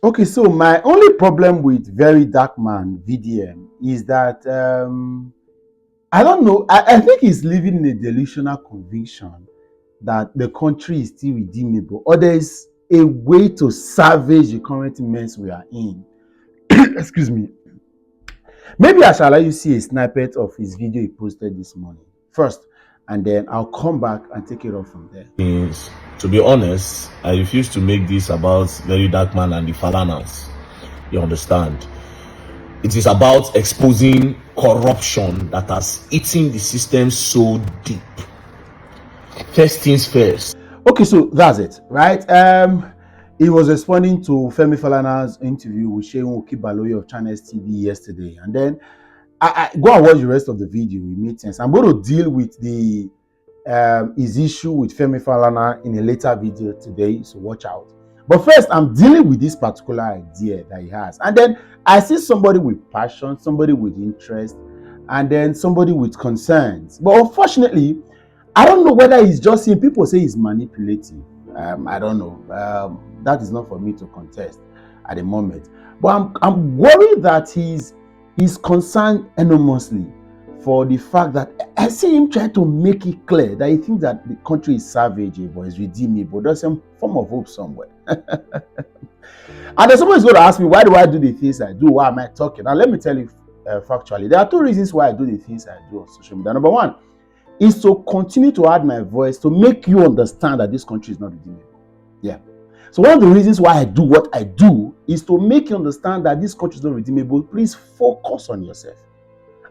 Okay, so my only problem with Very Dark Man VDM is that I don't know. I think he's living in a delusional conviction that the country is still redeemable, or there is a way to salvage the current mess we are in. Excuse me. Maybe I shall let you see a snippet of his video he posted this morning first, and then I'll come back and take it off from there. To be honest, I refuse to make this about Very Dark Man and the Falanas. You understand? It is about exposing corruption that has eaten the system so deep. First things first. Okay, so that's it, right? He was responding to Femi Falana's interview with Shehu Okibaloye of Channels TV yesterday, and then I go and watch the rest of the video. It made sense. I'm going to deal with the his issue with Femi Falana in a later video today, so watch out. But first, I'm dealing with this particular idea that he has, and then I see somebody with passion, somebody with interest, and then somebody with concerns. But unfortunately, I don't know whether he's just seeing people say he's manipulative. I don't know. That is not for me to contest at the moment. But I'm worried that he's concerned enormously for the fact that I see him trying to make it clear that he thinks that the country is salvageable, is redeemable. There's some form of hope somewhere. And then someone is going to ask me, why do I do the things I do? Why am I talking? And let me tell you factually, there are two reasons why I do the things I do on social media. Number one is to continue to add my voice to make you understand that this country is not redeemable. Yeah. So one of the reasons why I do what I do is to make you understand that this country is not redeemable. Please focus on yourself.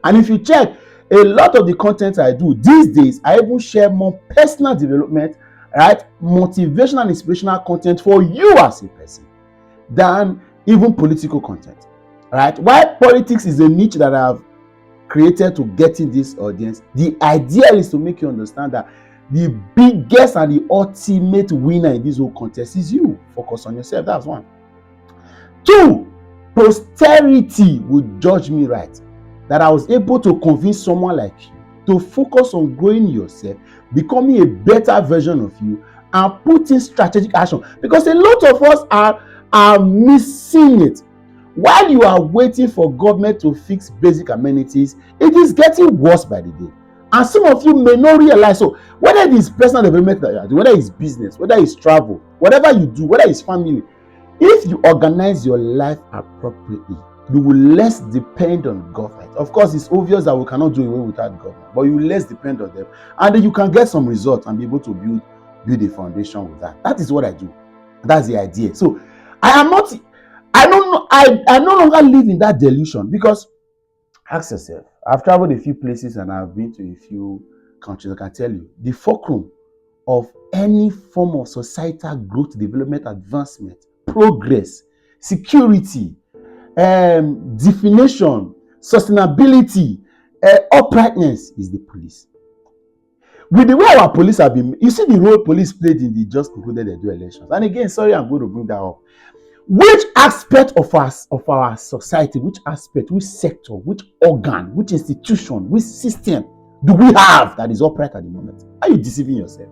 And if you check, a lot of the content I do these days, I even share more personal development, right? Motivational and inspirational content for you as a person than even political content, right? While politics is a niche that I've created to get in this audience, the idea is to make you understand that the biggest and the ultimate winner in this whole contest is you. Focus on yourself. That's one. Two, posterity would judge me right that I was able to convince someone like you to focus on growing yourself, becoming a better version of you, and putting strategic action. Because a lot of us are missing it. While you are waiting for government to fix basic amenities, it is getting worse by the day. And some of you may not realize. So whether it is personal development that you are doing, whether it's business, whether it's travel, whatever you do, whether it's family, if you organize your life appropriately, you will less depend on government. Of course, it's obvious that we cannot do away without government, but you will less depend on them. And then you can get some results and be able to build a foundation with that. That is what I do. That's the idea. So I no longer live in that delusion, because ask yourself, I've traveled a few places and I've been to a few countries. I can tell you, the fulcrum of any form of societal growth, development, advancement, progress, security, definition, sustainability, uprightness is the police. With the way our police have been, you see the role police played in the just concluded Edo elections. And again, sorry, I'm going to bring that up. Which aspect of our society, which aspect, which sector, which organ, which institution, which system do we have that is upright at the moment? Are you deceiving yourself?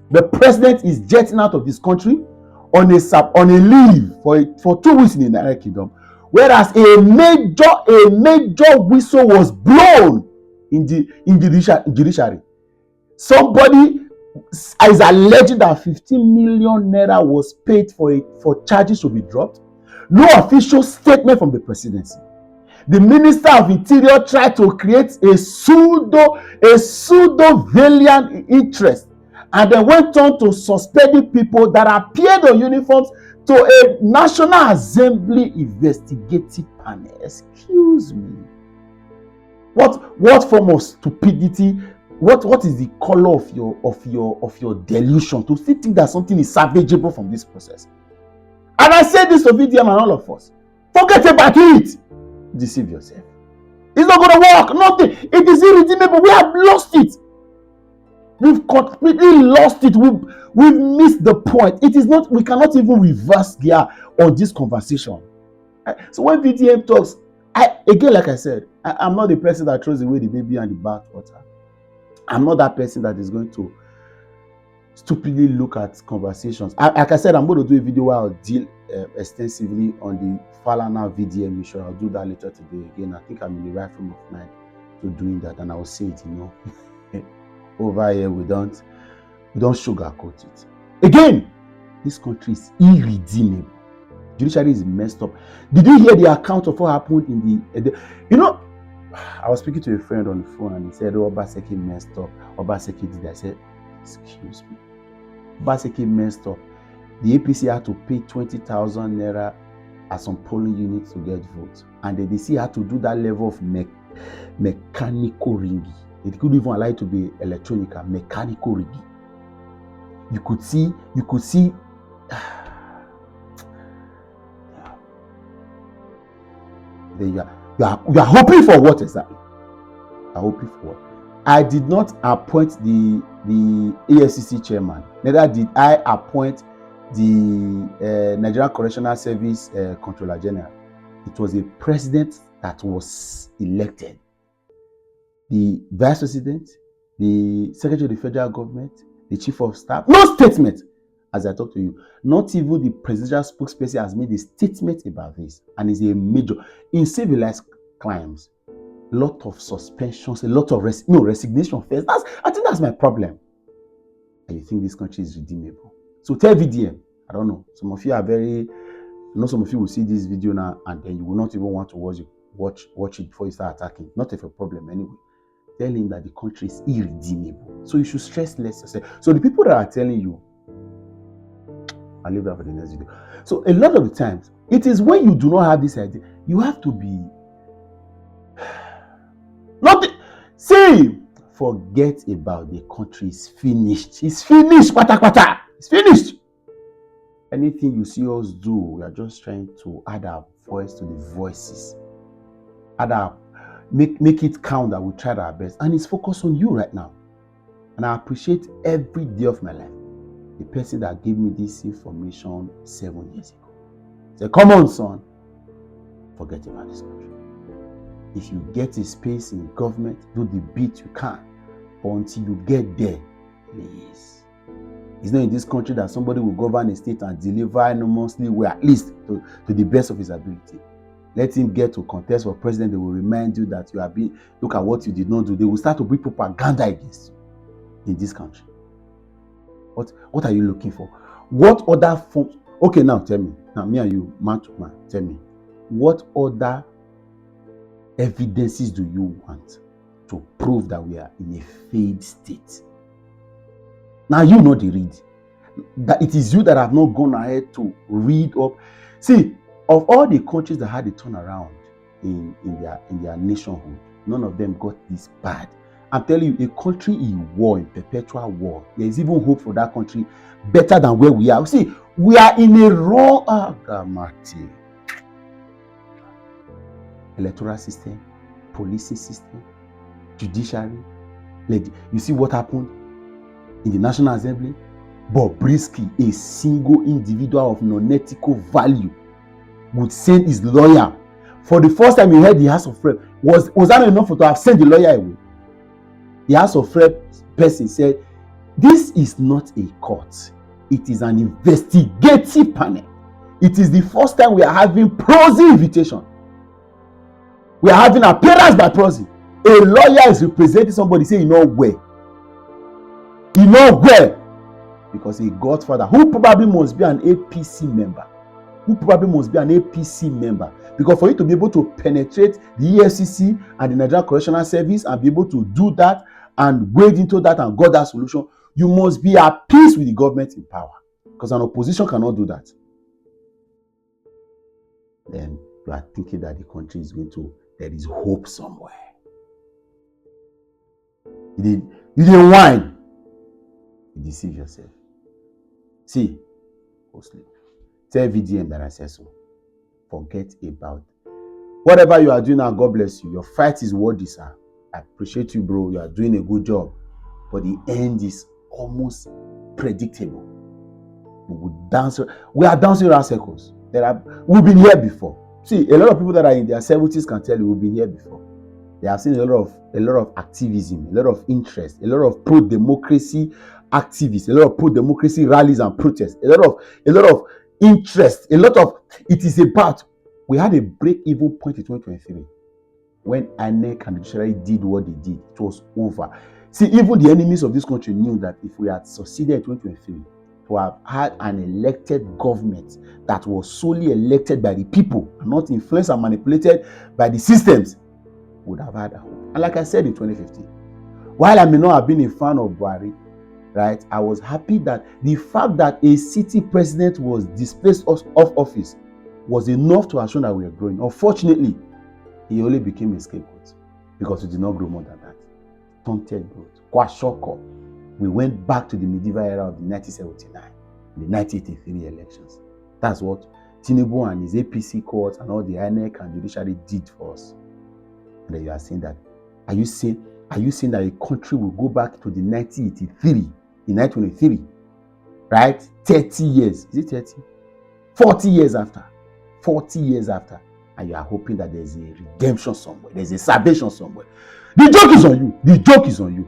The president is jetting out of this country on a leave for 2 weeks in the United Kingdom, whereas a major whistle was blown in the judiciary. Somebody is alleging that 15 million naira was paid for charges to be dropped. No official statement from the presidency. The Minister of Interior tried to create a pseudo valiant interest, and then went on to suspending people that appeared on uniforms to a National Assembly investigative panel. Excuse me. What form of stupidity? What is the color of your delusion to still think that something is salvageable from this process? And I say this to VDM and all of us. Forget about it. Deceive yourself. It's not going to work. Nothing. It is irredeemable. We have lost it. We've completely lost it. We've missed the point. It is not. We cannot even reverse gear on this conversation. So when VDM talks, again, like I said, I'm not the person that throws away the baby and the bathwater. I'm not that person that is going to stupidly look at conversations. Like I said, I'm going to do a video where I'll deal extensively on the Falana VDM issue. I'll do that later today again. I think I'm in the right frame of mind to doing that, and I will say it, over here we don't sugarcoat it. Again, this country is irredeemable. Judiciary is messed up. Did you hear the account of what happened in the I was speaking to a friend on the phone and he said, oh, Obaseki messed up. Obaseki did that. I said, excuse me. Obaseki messed up. The APC had to pay 20,000 naira at some polling units to get votes. And the DC had to do that level of mechanical ringy. They couldn't even allow it to be electronic, mechanical ringy. You could see there you are hoping for what exactly? You are hoping for what? I did not appoint the EFCC chairman. Neither did I appoint the Nigerian Correctional Service Controller General. It was a president that was elected. The vice president, the secretary of the federal government, the chief of staff, no statement. As I talk to you, not even the presidential spokesperson has made a statement about this, and is a major in civilized crimes. Lot of suspensions, a lot of resignation first. I think that's my problem. And you think this country is redeemable? So tell VDM. I don't know. Some of you are some of you will see this video now, and then you will not even want to watch it before you start attacking. Not if a problem anyway. Tell him that the country is irredeemable. So you should stress less yourself. So the people that are telling you, I'll leave that for the next video. So a lot of the times, it is when you do not have this idea, you have to be forget about the country is finished. It's finished, pata. It's finished. Anything you see us do, we are just trying to add our voice to the voices. Make it count that we tried our best. And it's focused on you right now. And I appreciate every day of my life the person that gave me this information 7 years ago. Say, come on, son. Forget about this country. If you get a space in government, do the bit you can. But until you get there, please. It's not in this country that somebody will govern a state and deliver enormously well, at least to the best of his ability. Let him get to contest for president. They will remind you that you have been, look at what you did not do. They will start to bring propaganda against you in this country. What are you looking for? What other forms? Okay, now tell me. Now, me and you, man to man, tell me. What other evidences do you want to prove that we are in a failed state? Now you know the read. That it is you that have not gone ahead to read up. See, of all the countries that had a turnaround in their nationhood, none of them got this bad. I'm telling you, a country in war, in perpetual war, there is even hope for that country better than where we are. See, we are in a raw electoral system, policing system, judiciary. You see what happened in the National Assembly? Bobrisky, a single individual of non-ethical value, would send his lawyer. For the first time he heard the House of Reps, was that not enough to have sent the lawyer away? The House of Reps person said, this is not a court. It is an investigative panel. It is the first time we are having prosy invitation. We are having appearance by prosy. A lawyer is representing somebody, say, you know where? You know where? Because a godfather, who probably must be an APC member. Because for you to be able to penetrate the EFCC and the Nigerian Correctional Service and be able to do that and wade into that and got that solution, you must be at peace with the government in power. Because an opposition cannot do that. Then you are thinking that the country is going to, there is hope somewhere. You didn't whine. You deceive yourself. See, go sleep. Tell VDM that I said so. Forget about whatever you are doing now. God bless you. Your fight is worthy, sir. I appreciate you, bro. You are doing a good job. But the end is almost predictable. We are dancing around circles. We've been here before. See, a lot of people that are in their 70s can tell you we've been here before. They have seen a lot of activism, a lot of interest, a lot of pro-democracy activists, a lot of pro-democracy rallies and protests, a lot of interest, a lot of it is about. We had a break-even point in 2023 when INEC and the judiciary did what they did. It was over. See, even the enemies of this country knew that if we had succeeded in 2023 to have had an elected government that was solely elected by the people and not influenced and manipulated by the systems, would have had a hope. And like I said in 2015, while I may not have been a fan of Buhari, right, I was happy that the fact that a sitting president was displaced off office was enough to assure that we are growing. Unfortunately, he only became a scapegoat because we did not grow more than that. Stunted growth. Kwashoko. We went back to the medieval era of the 1979, the 1983 elections. That's what Tinubu and his APC courts and all the INEC and judiciary did for us. And then you are saying that, are you saying that a country will go back to the 1983, in 1923, right? 30 years. Is it 30? 40 years after. 40 years after. And you are hoping that there's a redemption somewhere. There's a salvation somewhere. The joke is on you. The joke is on you.